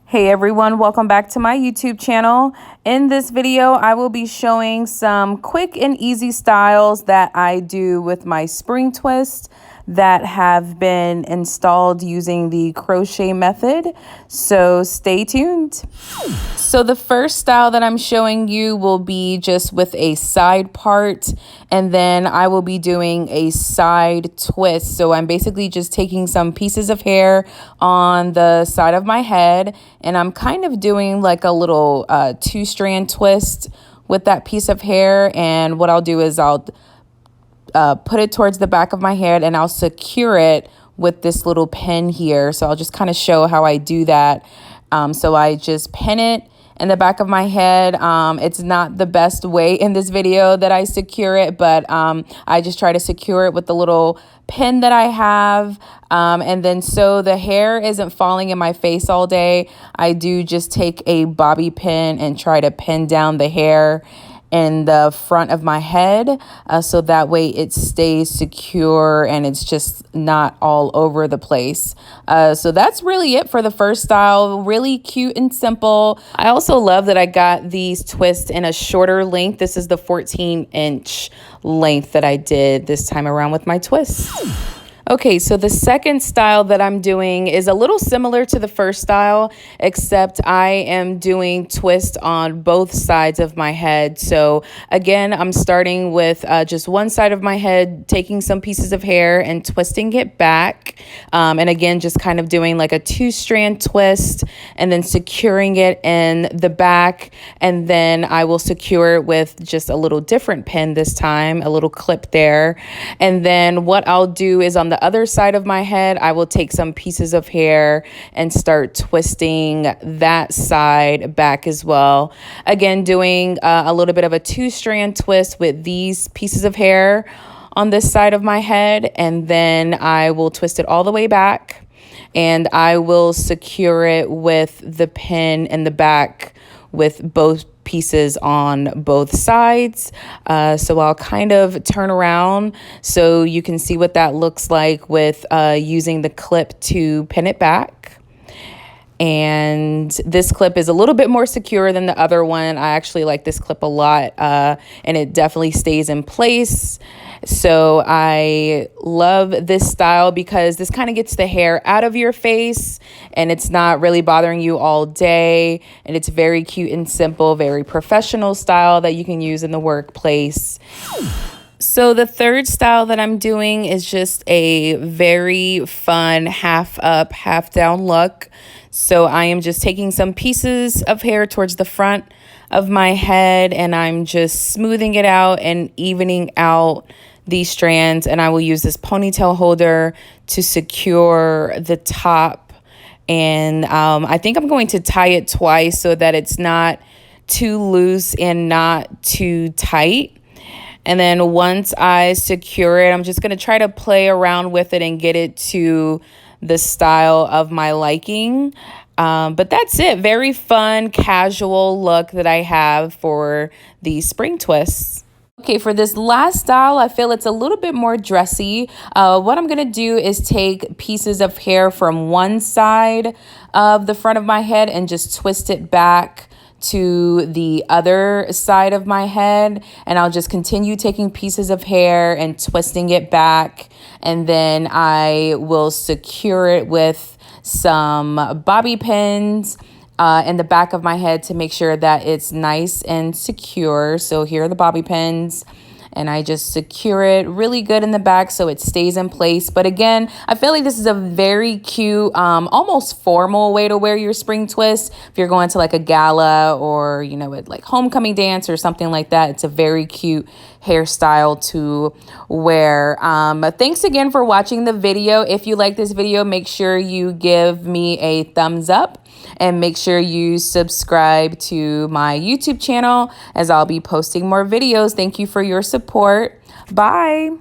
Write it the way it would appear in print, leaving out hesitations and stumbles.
Hey everyone, welcome back to my YouTube channel. In this video, I will be showing some quick and easy styles that I do with my spring twist that have been installed using the crochet method. So stay tuned. So the first style that I'm showing you will be just with a side part, and then I will be doing a side twist. So I'm basically just taking some pieces of hair on the side of my head, and I'm kind of doing like a little two-strand twist with that piece of hair. And what I'll do is I'll put it towards the back of my head and I'll secure it with this little pin here. So I'll just kind of show how I do that. So I just pin it in the back of my head. It's not the best way in this video that I secure it, but I just try to secure it with the little pin that I have. And then so the hair isn't falling in my face all day, I do just take a bobby pin and try to pin down the hair in the front of my head, so that way it stays secure and it's just not all over the place. So that's really it for the first style. Really cute and simple. I also love that I got these twists in a shorter length. This is the 14-inch length that I did this time around with my twists. Okay, so the second style that I'm doing is a little similar to the first style, except I am doing twist on both sides of my head. So again, I'm starting with just one side of my head, taking some pieces of hair and twisting it back. And again, just kind of doing like a two-strand twist and then securing it in the back. And then I will secure it with just a little different pin this time, a little clip there. And then what I'll do is on the other side of my head, I will take some pieces of hair and start twisting that side back as well. Again, doing a little bit of a two-strand twist with these pieces of hair on this side of my head, and then I will twist it all the way back and I will secure it with the pin in the back with both pieces on both sides. So I'll kind of turn around so you can see what that looks like with using the clip to pin it back. And this clip is a little bit more secure than the other one. I actually like this clip a lot, and it definitely stays in place. So I love this style because this kind of gets the hair out of your face and it's not really bothering you all day. And it's very cute and simple, very professional style that you can use in the workplace. So the third style that I'm doing is just a very fun half up, half down look. So I am just taking some pieces of hair towards the front of my head and I'm just smoothing it out and evening out these strands, and I will use this ponytail holder to secure the top. And I think I'm going to tie it twice so that it's not too loose and not too tight. And then once I secure it, I'm just going to try to play around with it and get it to the style of my liking. But that's it. Very fun, casual look that I have for these spring twists. Okay, for this last style, I feel it's a little bit more dressy. What I'm going to do is take pieces of hair from one side of the front of my head and just twist it back to the other side of my head. And I'll just continue taking pieces of hair and twisting it back. And then I will secure it with some bobby pins in the back of my head to make sure that it's nice and secure. So here are the bobby pins and I just secure it really good in the back so it stays in place. But again, I feel like this is a very cute, almost formal way to wear your spring twist. If you're going to like a gala or, you know, like homecoming dance or something like that, it's a very cute hairstyle to wear. Thanks again for watching the video. If you like this video, make sure you give me a thumbs up. And make sure you subscribe to my YouTube channel as I'll be posting more videos. Thank you for your support. Bye.